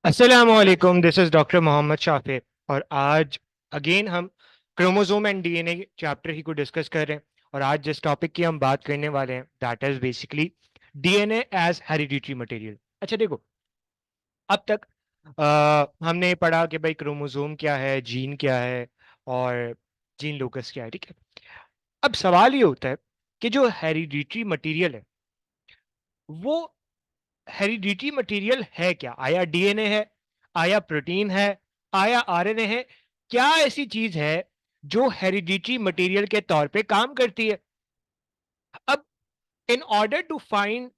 अस्सलामुअलैकुम, this is doctor Mohammad Shafi. और आज अगेन हम क्रोमोसोम एंड डीएनए चैप्टर ही को डिस्कस कर रहे हैं। और आज जिस टॉपिक की हम बात करने वाले हैं that is basically DNA as hereditary material. अच्छा देखो, अब तक हमने पढ़ा कि भाई क्रोमोसोम क्या है, जीन क्या है और जीन लोकस क्या है। ठीक है, अब सवाल ये होता है कि जो हेरिडिटरी मटेरियल है वो हेरिडिटरी मटेरियल है क्या? आया डीएनए है, आया प्रोटीन है, आया आरएनए है? क्या ऐसी चीज है जो हेरिडिटरी मटेरियल के तौर पे काम करती है? अब in order to find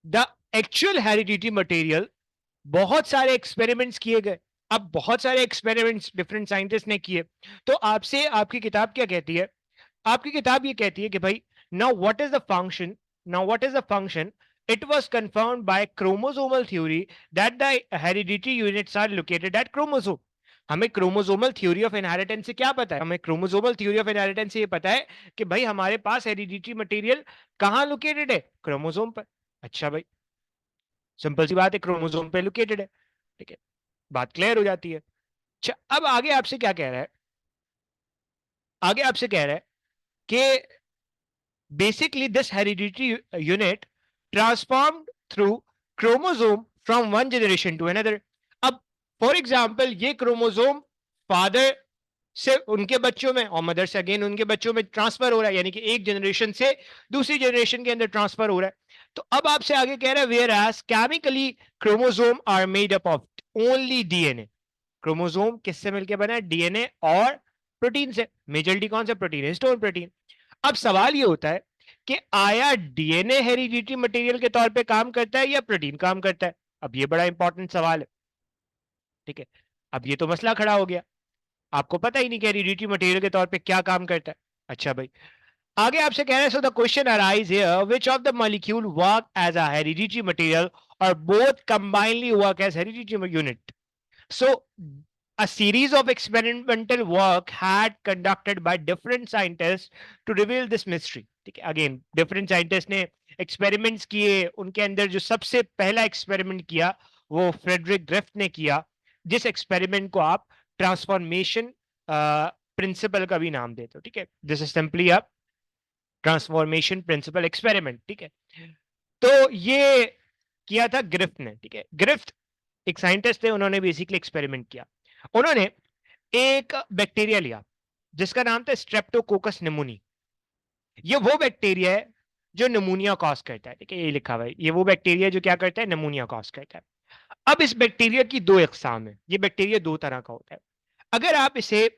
the actual hereditary material बहुत सारे एक्सपेरिमेंट्स किए गए। अब बहुत सारे एक्सपेरिमेंट्स डिफरेंट साइंटिस्ट ने किए। तो आपसे आपकी किताब क्या कहती है? आपकी किताब ये कहती है कि भाई, now what is the function, now what is the function, it was confirmed by chromosomal theory that the hereditary units are located at chromosome. हमें क्रोमोसोमल थ्योरी ऑफ इनहेरिटेंस से क्या पता है? हमें क्रोमोसोमल थ्योरी ऑफ इनहेरिटेंस से ये पता है कि भाई हमारे पास हेरिडिटरी मटेरियल कहाँ लोकेटेड है? क्रोमोसोम पर। अच्छा भाई, सिंपल सी बात है, क्रोमोसोम पे लोकेटेड है। ठीक है, बात क्लियर हो जाती है। अच्छा, अब आगे आपसे क्या कह रहा है? आगे आपसे कह रहा है कि basically this hereditary unit transformed through chromosome from one generation to another. अब फॉर एग्जाम्पल ये क्रोमोसोम फादर से उनके बच्चों में और मदर से अगेन उनके बच्चों में ट्रांसफर हो रहा है, यानी कि एक जनरेशन से दूसरी जनरेशन के अंदर ट्रांसफर हो रहा है। तो अब आपसे आगे कह रहा है whereas chemically chromosome are made up of only DNA. Chromosome किससे मिलकर बना है? डीएनए और प्रोटीन से। मेजॉरिटी कौन सा प्रोटीन है? Histone protein. अब सवाल ये होता है कि आया डीएनए हेरिडिटरी मटेरियल के तौर पे काम करता है या प्रोटीन काम करता है? अब ये बड़ा इंपॉर्टेंट सवाल है। ठीक है, अब ये तो मसला खड़ा हो गया, आपको पता ही नहीं कि हेरिडिटरी मटेरियल के तौर पे क्या काम करता है। अच्छा भाई, आगे आपसे कह रहे हैं so the question arise here which of the molecule work as a hereditary material और both combinedly work as hereditary unit. So, a series of experimental work had conducted by different scientists to reveal this mystery. ठीक है, again different scientist ने experiments किए। उनके अंदर जो सबसे पहला एक्सपेरिमेंट किया वो फ्रेडरिक ग्रिफ्ट ने किया, जिस एक्सपेरिमेंट को आप ट्रांसफॉर्मेशन प्रिंसिपल का भी नाम देते हो। ठीक है, this is simply a transformation principle experiment. ठीक है, तो ये किया था ग्रिफ्ट ने। ठीक है, ग्रिफ्ट एक साइंटिस्ट थे, उन्होंने बेसिकली एक्सपेरिमेंट किया। उन्होंने एक बैक्टीरिया लिया जिसका नाम था स्ट्रेप्टोकोकस निमोनी। ये वो बैक्टीरिया है जो निमोनिया कॉज करता है। ठीक है, ये लिखा हुआ है, ये वो बैक्टीरिया है जो क्या करता है? निमोनिया कॉज करता है। अब इस बैक्टीरिया की दो इकसाम है। ये बैक्टीरिया दो तरह का होता है। अगर आप इसे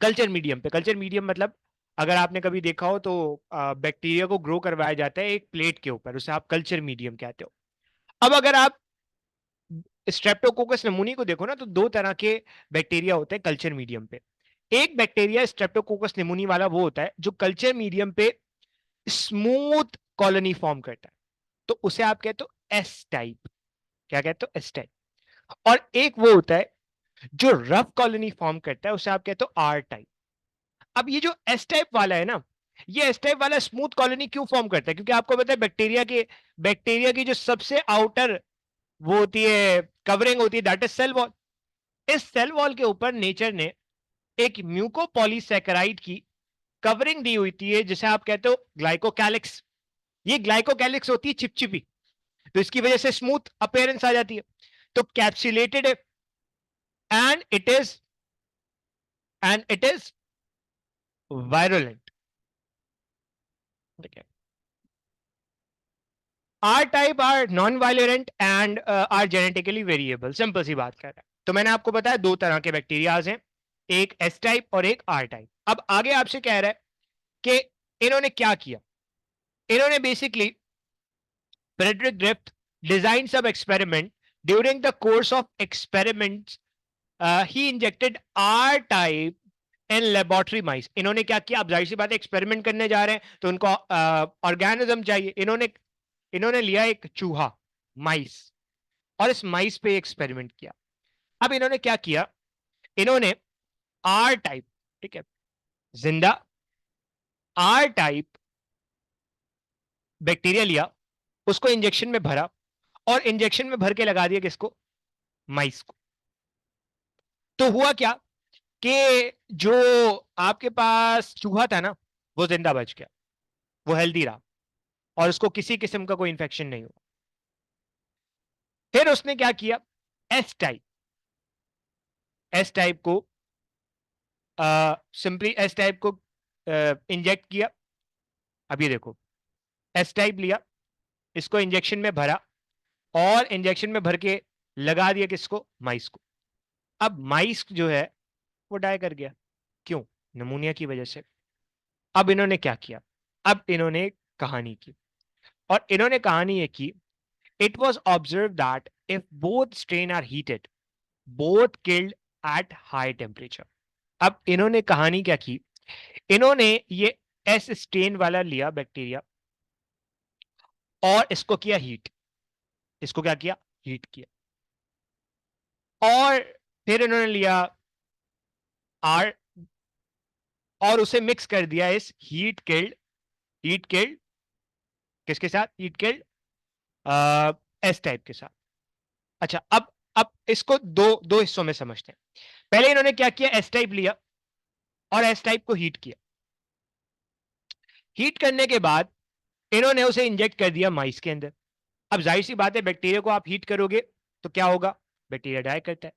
कल्चर मीडियम पे, कल्चर मीडियम मतलब अगर आपने कभी देखा हो तो बैक्टीरिया को ग्रो करवाया जाता है एक प्लेट के ऊपर, उसे आप कल्चर मीडियम कहते हो। अब अगर आप स्ट्रेप्टोकोकस नमूनी को देखो ना, तो दो तरह के बैक्टीरिया होते हैं कल्चर मीडियम पे। एक बैक्टीरिया स्ट्रेप्टोकोकस निमोनी वाला वो होता है जो कल्चर मीडियम पे स्मूथ कॉलोनी फॉर्म करता है, तो उसे आप कहते हो एस टाइप। क्या कहते हो? S type. और एक वो होता है जो रफ कॉलोनी फॉर्म करता है, उसे आप कहते हो आर टाइप। अब ये जो एस टाइप वाला है ना, ये एस टाइप वाला स्मूथ कॉलोनी क्यों फॉर्म करता है? क्योंकि आपको पता है बैक्टीरिया की जो सबसे आउटर वो होती है, कवरिंग होती है, दैट इज सेल वॉल। इस सेल वॉल के ऊपर नेचर ने एक म्यूकोपॉलीसैकेराइड की कवरिंग दी हुई थी, जिसे आप कहते हो ग्लाइकोकैलिक्स। ये ग्लाइकोकैलिक्स होती है चिपचिपी, तो इसकी वजह से स्मूथ अपीयरेंस आ जाती है। तो कैप्सुलेटेड है and it is and it is virulent. ठीक है, R type R non violent and R genetically variable. Simple सी बात कर रहा है। तो मैंने आपको बताया दो तरह के बैक्टीरियाज हैं, एक एस टाइप और एक आर टाइप। अब आगे आपसे कह रहा है कि इन्होंने क्या किया। इन्होंने basically Frederick Griffith designed some experiment. During the course of experiments, he injected R type in laboratory mice. इन्होंने क्या किया? अब जाहिर सी बात है, एक्सपेरिमेंट करने जा रहे हैं तो उनको ऑर्गेनिज्म चाहिए। इन्होंने इन्होंने लिया एक चूहा, माइस, और इस माइस पे एक्सपेरिमेंट किया। अब इन्होंने क्या किया? इन्होंने आर टाइप, ठीक है, जिंदा आर टाइप बैक्टीरिया लिया, उसको इंजेक्शन में भरा और इंजेक्शन में भर के लगा दिया किसको? माइस को। तो हुआ क्या कि जो आपके पास चूहा था ना, वो जिंदा बच गया, वो हेल्दी रहा, और उसको किसी किस्म का कोई इंफेक्शन नहीं हुआ। फिर उसने क्या किया, एस टाइप, एस टाइप को सिंपली एस टाइप को इंजेक्ट किया। अब ये देखो, एस टाइप लिया, इसको इंजेक्शन में भरा, और इंजेक्शन में भर के लगा दिया किसको? माइस को। अब माइस जो है वो डाई कर गया। क्यों? नमूनिया की वजह से। अब इन्होंने क्या किया, अब इन्होंने कहानी की, और इन्होंने कहानी ये की, it was observe that if both strain are heated, both killed at high temperature. अब इन्होंने कहानी क्या की, इन्होंने ये एस स्ट्रेन वाला लिया बैक्टीरिया, और इसको किया हीट, इसको क्या किया? हीट किया। और फिर इन्होंने लिया आर, और उसे मिक्स कर दिया इस हीट किल्ड किसके साथ? हीट किल्ड एस टाइप के साथ। अच्छा, अब इसको दो दो हिस्सों में समझते हैं। पहले इन्होंने क्या किया, एस टाइप लिया और एस टाइप को हीट किया। हीट करने के बाद इन्होंने उसे इंजेक्ट कर दिया माइस के अंदर। अब जाहिर सी बात है, बैक्टीरिया को आप हीट करोगे तो क्या होगा? बैक्टीरिया डाई करता है।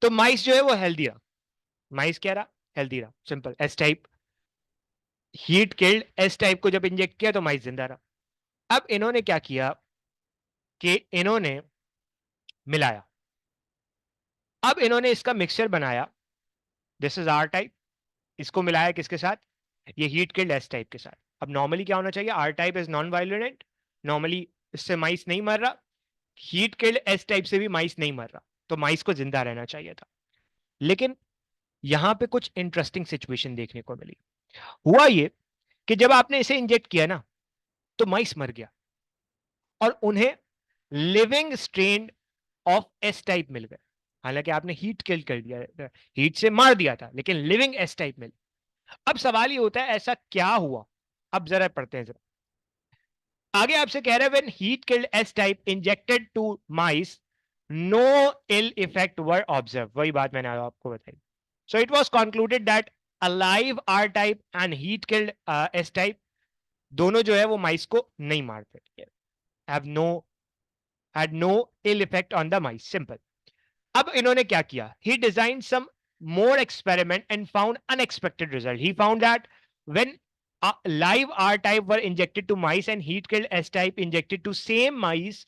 तो माइस जो है वो हेल्दी रहा, माइस क्या रहा? हेल्दी रहा। Simple, S type heat killed S type को जब इंजेक्ट किया तो माइस जिंदा रहा। अब इन्होंने क्या किया कि इन्होंने मिलाया, अब इन्होंने इसका मिक्सचर बनाया, दिस इज आर टाइप, इसको मिलाया किसके साथ? ये हीट किल्ड एस टाइप के साथ। अब नॉर्मली क्या होना चाहिए? R type is non violent, normally इससे माइस नहीं मर रहा, हीट किल्ड एस टाइप से भी माइस नहीं मर रहा, तो माइस को जिंदा रहना चाहिए था। लेकिन यहां पे कुछ इंटरेस्टिंग सिचुएशन देखने को मिली। हुआ ये कि जब आपने इसे इंजेक्ट किया ना, तो माइस मर गया, और उन्हें living strain of S type मिल गए। हालांकि आपने हीट किल कर दिया, हीट से मार दिया था, लेकिन लिविंग एस टाइप मिल। अब सवाल ये होता है ऐसा क्या हुआ? अब जरा पढ़ते हैं जरा आगे। आपसे कह रहे हैं when heat killed S type injected to mice, no ill effect were observe. वही बात मैंने आपको बताई। So it was concluded that alive R type and heat killed S type, दोनों जो है वो माइस को नहीं मारते, have no had no ill effect on the mice. Simple. अब इन्होंने क्या किया? He designed some more experiment and found unexpected result. He found that when live R type were injected to mice and heat killed S type injected to same mice,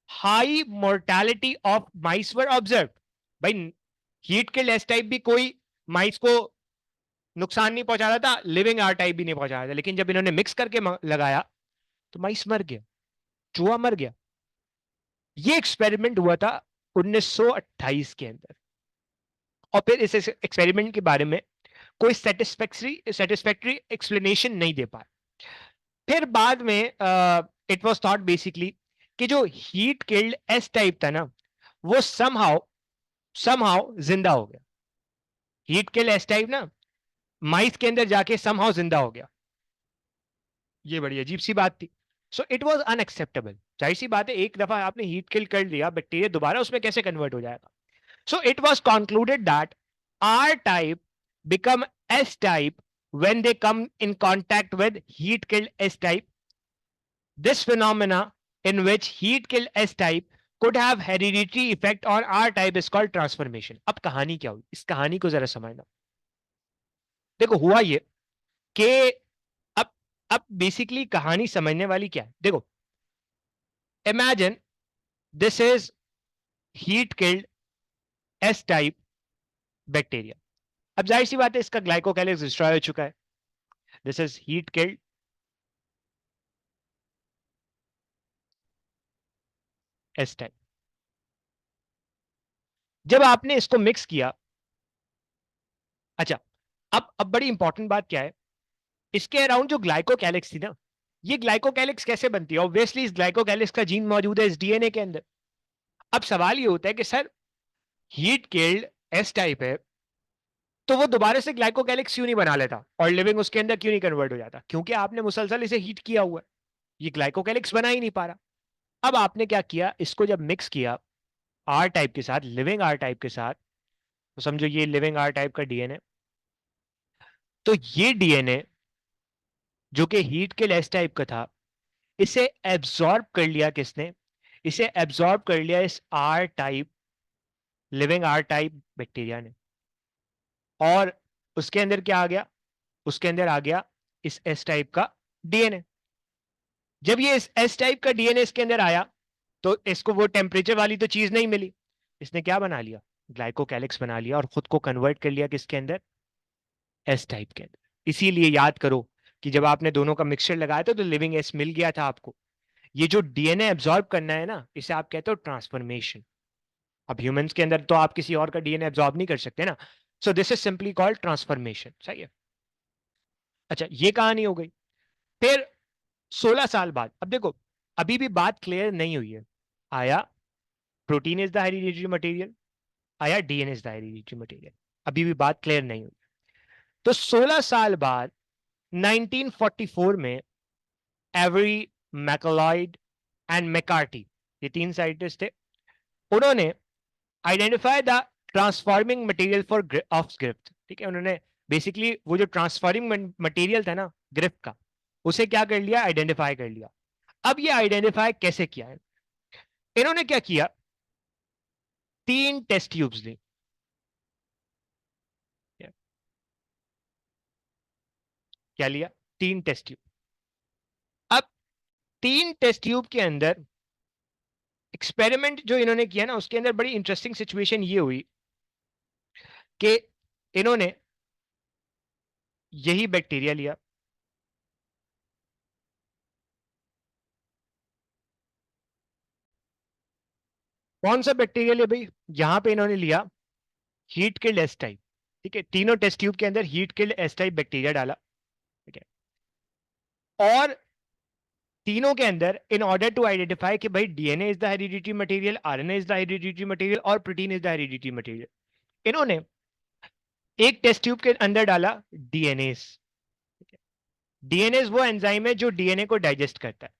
high mortality of mice were observed. भाई heat killed S type भी कोई mice को नुकसान नहीं पहुंचा रहा था, living R type भी नहीं पहुंचा रहा था, लेकिन जब इन्होंने मिक्स करके लगाया तो माइस मर गया, चूहा मर गया। ये एक्सपेरिमेंट हुआ था 1928 के अंदर, और फिर इस एक्सपेरिमेंट के बारे में कोई सेटिस्फैक्टरी एक्सप्लेनेशन नहीं दे पाए। फिर बाद में इट वाज थॉट बेसिकली कि जो हीट किल्ड एस टाइप था ना, वो समहाउ समहाउ जिंदा हो गया। हीट किल्ड एस टाइप ना माइस के अंदर जाके समहाउ जिंदा हो गया। ये बड़ी अजीब सी बात थी। सो इट वाज अनएक्सेप्टेबल। जाहिर सी बात है, एक दफा आपने हीट किल कर लिया, बैक्टीरिया दोबारा उसमें कैसे कन्वर्ट हो जाएगा? So it was concluded that R type become S type when they come in contact with heat killed S type. This phenomena in which heat killed S type could have hereditary effect on R type is called transformation. अब कहानी क्या हुई, इस कहानी को जरा समझना। देखो हुआ ये कि अब अब बेसिकली कहानी समझने वाली क्या है? देखो, imagine this is heat killed S type bacteria. अब जाहिर सी बात है, इसका ग्लाइकोकैलिक्स डिस्ट्रॉय हो चुका है। This is heat killed S type. जब आपने इसको मिक्स किया, अच्छा, अब बड़ी इंपॉर्टेंट बात क्या है, इसके अराउंड जो ग्लाइकोकैलिक्स थी ना, ये ग्लाइकोकैलिक्स कैसे बनती है? ऑब्वियसली इस ग्लाइकोकैलिक्स का जीन मौजूद है इस डीएनए के अंदर। अब सवाल ये होता है कि sir heat killed S type है, तो वो दोबारा से ग्लाइकोकैलिक्स क्यों नहीं बना लेता और लिविंग उसके अंदर क्यों नहीं कन्वर्ट हो जाता? क्योंकि आपने मुसलसल इसे हीट किया हुआ है, ये ग्लाइकोकैलिक्स बना ही नहीं पा रहा। अब आपने क्या किया, इसको जब मिक्स किया आर टाइप के साथ, लिविंग आर टाइप के साथ, तो समझो ये लिविंग आर टाइप का डीएनए, तो ये डीएनए जो कि हीट के एस टाइप का था, इसे एब्जॉर्ब कर लिया किसने, इसे एब्जॉर्ब कर लिया इस R type, living R type bacteria ने। और उसके अंदर क्या आ गया, उसके अंदर आ गया इस एस टाइप का डीएनए। जब ये इस एस टाइप का डीएनए इसके अंदर आया, तो इसको वो टेम्परेचर वाली तो चीज नहीं मिली, इसने क्या बना लिया, ग्लाइकोकैलिक्स बना लिया और खुद को कन्वर्ट कर लिया किसके अंदर, एस टाइप के अंदर। इसीलिए याद करो कि जब आपने दोनों का मिक्सचर लगाया था तो लिविंग एस मिल गया था आपको। ये जो डीएनए एब्जॉर्ब करना है ना, इसे आप कहते हो ट्रांसफॉर्मेशन। अब ह्यूमंस के अंदर तो आप किसी और का डीएनए एब्जॉर्ब नहीं कर सकते ना, so this is simply called transformation. सही है। अच्छा, ये कहानी हो गई। फिर 16 साल बाद, अब देखो अभी भी बात क्लियर नहीं हुई है, आया protein is the hereditary material, आया DNA is the hereditary material, अभी भी बात क्लियर नहीं हुई। तो 16 साल बाद 1944 में एवरी, मैकलॉयड एंड मैकार्टी, ये तीन साइंटिस्ट थे, उन्होंने identify the transforming material for of Griffith. ठीक है, उन्होंने बेसिकली वो जो ट्रांसफॉर्मिंग मटेरियल था ना ग्रिफ्ट का, उसे क्या कर लिया, आइडेंटिफाई कर लिया। अब ये आइडेंटिफाई कैसे किया है, इन्होंने क्या किया, तीन टेस्ट ट्यूब्स ली। क्या लिया, तीन टेस्ट ट्यूब। अब तीन टेस्ट ट्यूब के अंदर एक्सपेरिमेंट जो इन्होंने किया ना, उसके अंदर बड़ी इंटरेस्टिंग सिचुएशन ये हुई कि इन्होंने यही बैक्टीरिया लिया, कौन सा बैक्टीरिया लिया भाई, यहां पे इन्होंने लिया हीट किल्ड एस टाइप। ठीक है, तीनों टेस्ट ट्यूब के अंदर heat killed S type bacteria डाला। ठीक है, और तीनों के अंदर इन ऑर्डर टू आइडेंटिफाई कि भाई DNA is the hereditary material, RNA is the hereditary material और protein is the hereditary material, इन्होंने एक टेस्ट ट्यूब के अंदर डाला डीएनएस। डीएनएस वो एंजाइम है जो डीएनए को डाइजेस्ट करता है।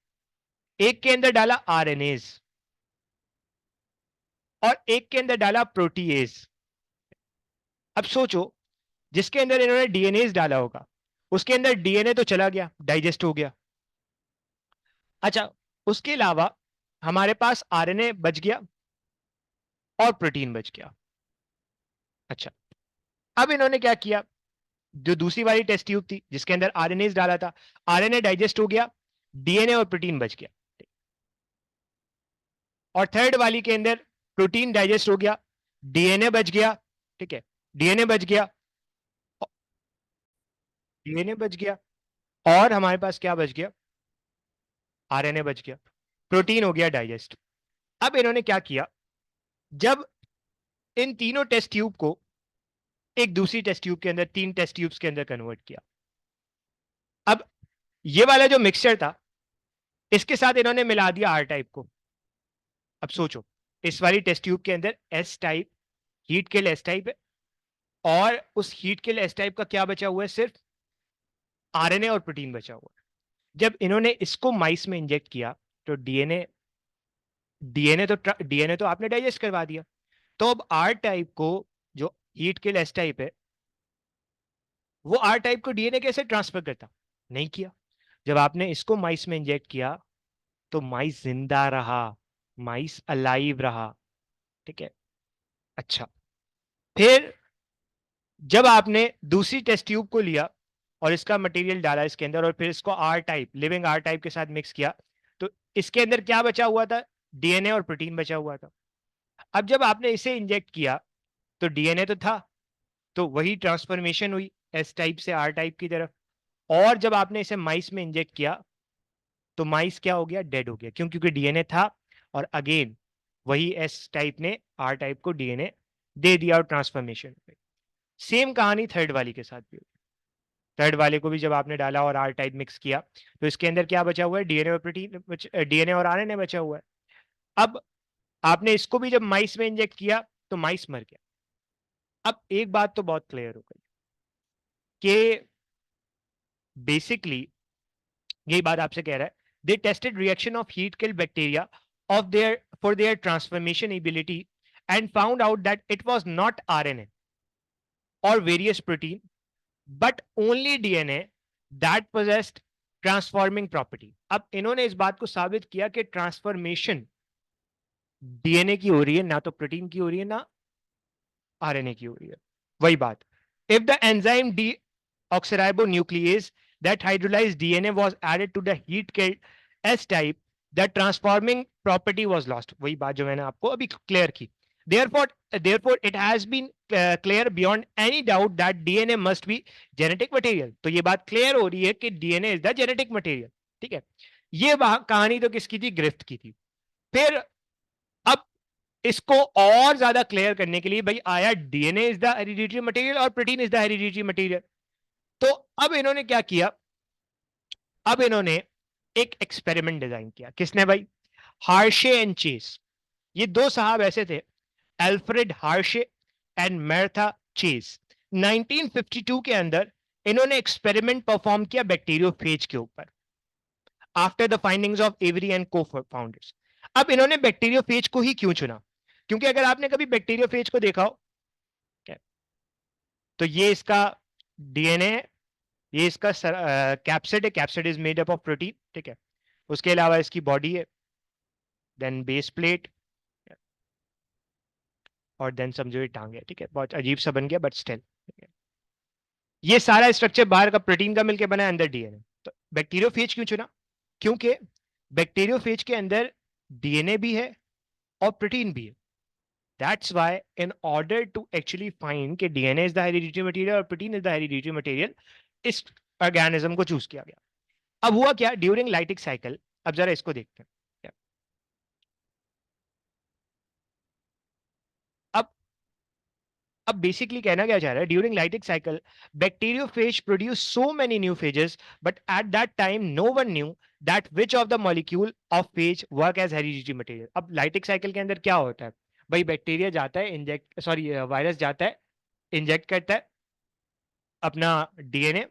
एक के अंदर डाला आरएनएस और एक के अंदर डाला प्रोटीएस। अब सोचो, जिसके अंदर इन्होंने डीएनएस डाला होगा उसके अंदर डीएनए तो चला गया, डाइजेस्ट हो गया। अच्छा, उसके अलावा हमारे पास आरएनए बच गया और प्रोटीन बच गया। अच्छा, अब इन्होंने क्या किया, जो दूसरी वाली टेस्ट ट्यूब थी जिसके अंदर आरएनए डाला था, आरएनए डाइजेस्ट हो गया, डीएनए और प्रोटीन बच गया। और थर्ड वाली के अंदर प्रोटीन डाइजेस्ट हो गया, डीएनए बच गया। ठीक है, डीएनए बच गया, डीएनए बच गया और हमारे पास क्या बच गया, आरएनए बच गया, प्रोटीन हो गया डाइजेस्ट। अब इन्होंने क्या किया, जब इन तीनों टेस्ट ट्यूब को एक दूसरी टेस्ट ट्यूब के अंदर, तीन टेस्ट ट्यूब्स के अंदर कन्वर्ट किया। अब ये वाला जो मिक्सचर था इसके साथ इन्होंने मिला दिया आर टाइप को। अब सोचो, इस वाली टेस्ट ट्यूब के अंदर S type, heat kill S type है, और उस हीट किल एस टाइप का क्या बचा हुआ है, सिर्फ आरएनए और प्रोटीन बचा हुआ है। जब इन्होंने इसको माइस में इंजेक्ट किया तो डीएनए, डीएनए तो आपने डाइजेस्ट करवा दिया, तो अब आर टाइप को, जो हीट किल एस टाइप है, वो आर टाइप को डीएनए कैसे ट्रांसफर करता, नहीं किया। जब आपने इसको माइस में इंजेक्ट किया तो माइस जिंदा रहा, माइस अलाइव रहा। ठीक है। अच्छा, फिर जब आपने दूसरी टेस्ट ट्यूब को लिया और इसका मटेरियल डाला इसके अंदर और फिर इसको R type, living R type के साथ मिक्स किया, तो इसके अंदर क्या बचा हुआ था, डीएनए और प्रोटीन बचा हुआ था। अब जब आपने इसे इंजेक्ट किया तो डीएनए तो था, तो वही ट्रांसफॉर्मेशन हुई एस टाइप से आर टाइप की तरफ। और जब आपने इसे माइस में इंजेक्ट किया तो माइस क्या हो गया, डेड हो गया, क्यों, क्योंकि डीएनए था और अगेन वही एस टाइप ने आर टाइप को डीएनए दे दिया और ट्रांसफॉर्मेशन। सेम कहानी थर्ड वाली के साथ भी हुई। थर्ड वाले को भी जब आपने डाला और आर टाइप मिक्स किया तो इसके अंदर क्या बचा हुआ है, डीएनए और प्रोटीन, डीएनए और आरएनए बचा हुआ है। अब आपने इसको भी जब माइस में इंजेक्ट किया तो माइस मर गया। अब एक बात तो बहुत क्लियर हो गई कि बेसिकली यही बात आपसे कह रहा है, they tested reaction of heat killed bacteria of their for their transformation ability and found out that it was not RNA or various protein but only DNA that possessed transforming property. अब इन्होंने इस बात को साबित किया कि transformation DNA की हो रही है, ना तो प्रोटीन की हो रही है ना आरएनए की हो रही है. वही बात, if the enzyme deoxyribonuclease that hydrolyzed DNA was added to the heat killed S type, the transforming property was lost. वही बात जो मैंने आपको अभी क्लियर की. Therefore it has been clear beyond any doubt that DNA must be genetic material. तो ये बात क्लियर हो रही है कि DNA is the genetic material. ठीक है, ये कहानी तो किसकी थी? ग्रिफ्ट की थी. फिर अब इसको और ज्यादा क्लियर करने के लिए भाई आया DNA is the hereditary material और protein is the hereditary material. तो अब इन्होंने क्या किया? अब इन्होंने एक एक्सपेरिमेंट डिजाइन किया. किसने भाई? Hershey and Chase. ये दो साहब ऐसे थे, Alfred Hershey and Martha Chase. 1952 के अंदर इन्होंने एक्सपेरिमेंट परफॉर्म किया बैक्टीरियोफेज के ऊपर after the findings of every and को फाउंडर्स. अब इन्होंने बैक्टीरियोफेज को ही क्यों चुना? क्योंकि अगर आपने कभी बैक्टीरियोफेज को देखा हो तो ये इसका डीएनए, ये इसका कैप्सिड है. Capsid is made up of protein. ठीक है, उसके अलावा इसकी बॉडी है, देन बेस प्लेट, और देन समझो ये टांग है. ठीक है, बहुत अजीब सा बन गया बट स्टिल ये सारा स्ट्रक्चर बाहर का प्रोटीन का मिलकर बना है, अंदर डीएनए. तो बैक्टीरियोफेज क्यों चुना? क्योंकि बैक्टीरियोफेज के अंदर डीएनए भी है और प्रोटीन भी है. That's why in order to actually find कि DNA is the hereditary material और protein is the hereditary material, इस ऑर्गेनिज्म को चूज किया गया. अब हुआ क्या ड्यूरिंग लाइटिक साइकिल? अब जरा इसको देखते हैं. अब अब बेसिकली कहना क्या चाह रहा है? During lytic cycle bacteriophage produce so many new phages but at that time no one knew that which of the molecule of phage work as hereditary material. अब लाइटिक साइकिल के अंदर क्या होता है भाई? बैक्टीरिया जाता है इंजेक्ट, सॉरी वायरस जाता है, इंजेक्ट करता है अपना डीएनए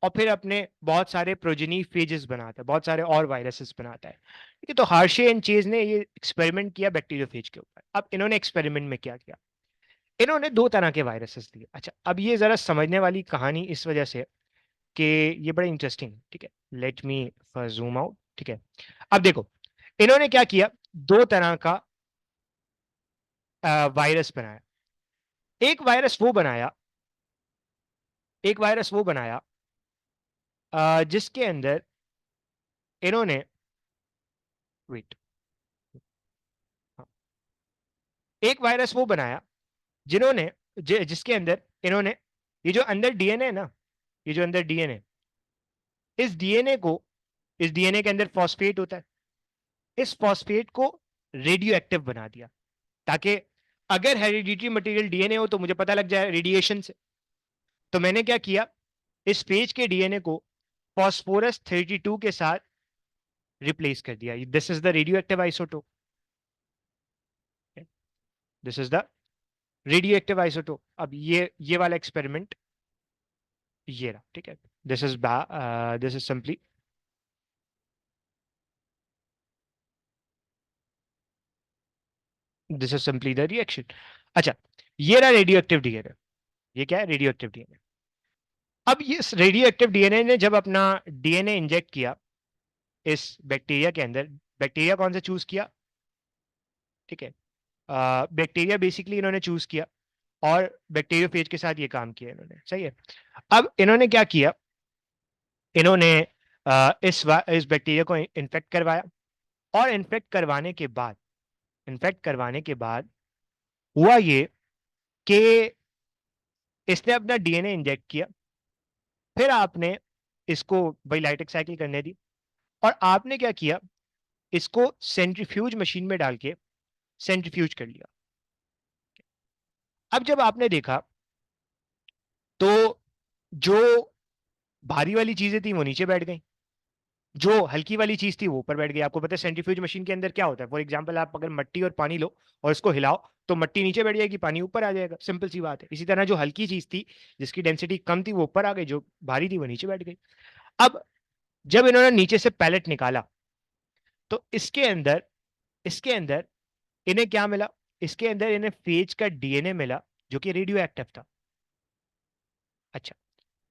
और फिर अपने बहुत सारे प्रोजेनी फेजेस बनाता है, बहुत सारे और वायरसेस बनाता है. ठीक है, तो हार्शे एंड चेज ने ये एक्सपेरिमेंट किया बैक्टीरियोफेज के ऊपर. अब इन्होंने एक्सपेरिमेंट में क्या किया? इन्होंने दो तरह के वायरसेस दिए. अच्छा, अब ये जरा समझने वाली कहानी इस वजह से कि ये बड़ा इंटरेस्टिंग है. ठीक है, लेट मी जूम आउट. ठीक है, अब देखो इन्होंने क्या किया, दो तरह का वायरस बनाया. एक वायरस वो बनाया, एक वायरस वो बनाया जिसके अंदर इन्होंने, वेट, एक वायरस वो बनाया जिन्होंने जिसके अंदर इन्होंने ये जो अंदर डीएनए है ना, ये जो अंदर डीएनए, इस डीएनए को, इस डीएनए के अंदर फॉस्फेट होता है, इस फॉस्फेट को रेडियो एक्टिव बना दिया ताकि अगर हेरिडिटरी मटेरियल डीएनए हो तो मुझे पता लग जाए रेडिएशन से. तो मैंने क्या किया, इस पेज के डीएनए को फॉस्फोरस 32 के साथ रिप्लेस कर दिया. This is the radio active isotope. This is the radio active isotope. अब ये वाला एक्सपेरिमेंट ये रहा. ठीक है, this is simply, this is simply the reaction. अच्छा, ये रहा रेडियो एक्टिव डीएनए. ये क्या है? Radio active DNA. अब ये रेडियो एक्टिव डीएनए ने जब अपना डीएनए इंजेक्ट किया इस बैक्टीरिया के अंदर, बैक्टीरिया कौन सा चूज किया? ठीक है, बैक्टीरिया बेसिकली इन्होंने चूज किया और बैक्टीरियोफेज के साथ ये काम किया इन्होंने. सही है. अब इन्होंने क्या किया, इन्होंने इस बैक्टीरिया को इन्फेक्ट करवाया और इन्फेक्ट करवाने के बाद, इन्फेक्ट करवाने के बाद हुआ ये कि इसने अपना डीएनए इंजेक्ट किया, फिर आपने इसको बाइलाइटिक साइकिल करने दी और आपने क्या किया, इसको सेंट्रीफ्यूज मशीन में डाल के सेंट्रीफ्यूज कर लिया. अब जब आपने देखा तो जो भारी वाली चीजें थी वो नीचे बैठ गई, जो हल्की वाली चीज थी वो ऊपर बैठ गई. आपको पता है सेंट्रीफ्यूज मशीन के अंदर क्या होता है? फॉर एग्जांपल आप अगर मट्टी और पानी लो और इसको हिलाओ तो मट्टी नीचे बैठ जाएगी, पानी ऊपर आ जाएगा. सिंपल सी बात है. इसी तरह जो हल्की चीज थी जिसकी डेंसिटी कम थी वो ऊपर आ गई, जो भारी थी वो नीचे बैठ गई. अब जब इन्होंने नीचे से पैलेट निकाला तो इसके अंदर इसके अंदर इन्हें क्या मिला? इसके अंदर इन्हें फेज का डीएनए मिला जो कि रेडियो एक्टिव था। अच्छा,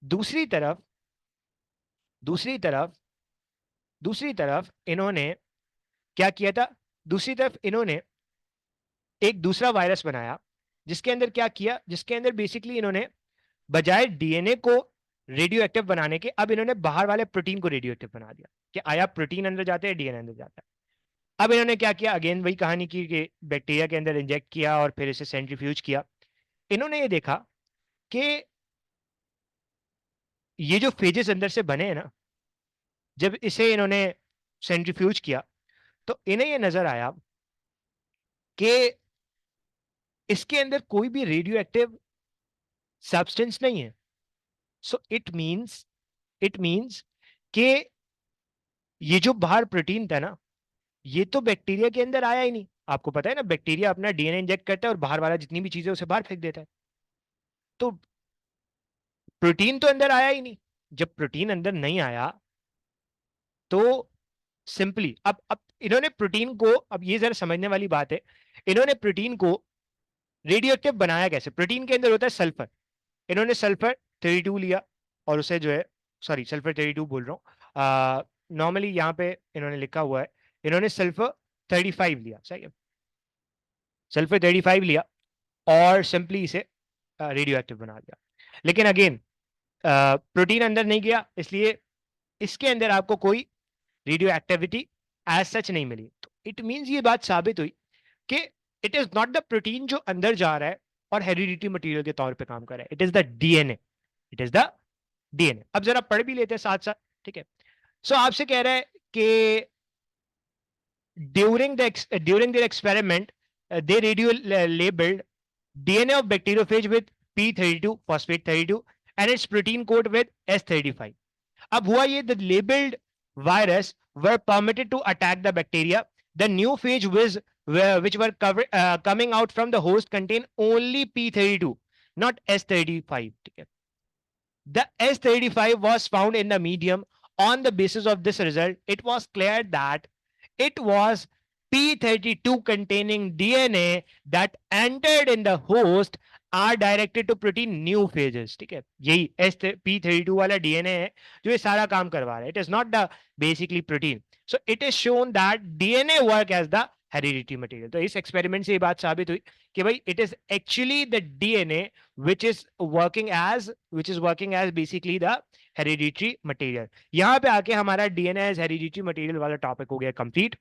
दूसरी तरफ दूसरी तरफ दूसरी तरफ इन्होंने क्या किया था? दूसरी तरफ इन्होंने एक दूसरा वायरस बनाया, जिसके अंदर क्या किया? जिसके अंदर बेसिकली इन्होंने बजाय डीएनए को रेडियो एक्टिव बनाने के, अब इन्होंने बाहर वाले प्रोटीन को रेडियो एक्टिव बना दिया कि आया प्रोटीन अंदर जाता है, डीएनए अंदर जाता है। अब इन्होंने क्या किया? अगेन वही कहानी की कि बैक्टीरिया के अंदर इंजेक्ट किया और फिर इसे सेंट्रीफ्यूज किया। इन्होंने ये देखा कि ये जो फेजेस अंदर से बने हैं ना, जब इसे इन्होंने सेंट्रीफ्यूज किया तो इन्हें ये नजर आया कि इसके अंदर कोई भी रेडियो एक्टिव सब्सटेंस नहीं है। सो इट मींस कि ये जो बाहर प्रोटीन था ना, ये तो बैक्टीरिया के अंदर आया ही नहीं। आपको पता है ना, बैक्टीरिया अपना डीएनए इंजेक्ट करता है और बाहर वाला जितनी भी चीजें उसे बाहर फेंक देता है। तो प्रोटीन तो अंदर आया ही नहीं। जब प्रोटीन अंदर नहीं आया तो सिंपली अब इन्होंने प्रोटीन को, अब ये जरा समझने वाली बात है, इन्होंने प्रोटीन को रेडियो एक्टिव बनाया कैसे? प्रोटीन के अंदर होता है सल्फर। इन्होंने सल्फर 32 लिया और उसे जो है, सॉरी सल्फर 32 बोल रहा हूँ, नॉर्मली यहाँ पे इन्होंने लिखा हुआ है, इन्होंने सल्फर 35 लिया, सही है, सल्फर 35 लिया और सिंपली इसे रेडियो एक्टिव बना दिया। लेकिन अगेन प्रोटीन अंदर नहीं गया, इसलिए इसके अंदर आपको कोई रेडियो एक्टिविटी एज सच नहीं मिली। तो इट मींस ये बात साबित हुई कि it is not the protein जो अंदर जा रहा है और हेरिडिटी मटेरियल के तौर पे काम कर रहा है, it is the DNA. It is the DNA. अब जरा पढ़ भी लेते हैं साथ साथ, ठीक है। सो आपसे कह रहा है कि during their experiment, they radio labeled DNA of bacteriophage with P32 phosphate 32 and its protein code with S35. अब हुआ ये, the labeled virus were permitted to attack the bacteria. The new phage which were coming out from the host contain only P32, not S35. ठीक है। The S35 was found in the medium. On the basis of this result, it was clear that it was P32 containing DNA that entered in the host are directed to protein new phages. ठीक है, यही P32 वाला DNA है जो ये सारा काम करवा रहा है. It is not the basically protein. So it is shown that DNA work as the hereditary material. तो इस एक्सपेरिमेंट से ये बात साबित हुई कि भाई it is actually the DNA which is working as basically the hereditary material. यहां पे आके हमारा DNA as hereditary material वाला टॉपिक हो गया कंप्लीट।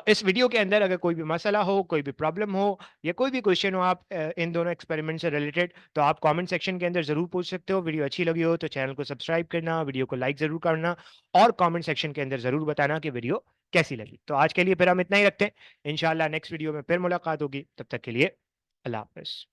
इस वीडियो के अंदर अगर कोई भी मसला हो, कोई भी प्रॉब्लम हो या कोई भी क्वेश्चन हो आप इन दोनों एक्सपेरिमेंट से रिलेटेड, तो आप कमेंट सेक्शन के अंदर जरूर पूछ सकते हो। वीडियो अच्छी लगी हो तो चैनल को सब्सक्राइब करना, वीडियो को लाइक जरूर करना और कमेंट सेक्शन के अंदर जरूर बताना कि वीडियो कैसी लगी। तो आज के लिए फिर हम इतना ही रखते हैं, इंशाल्लाह नेक्स्ट वीडियो में फिर मुलाकात होगी, तब तक के लिए अल्लाह हाफिज।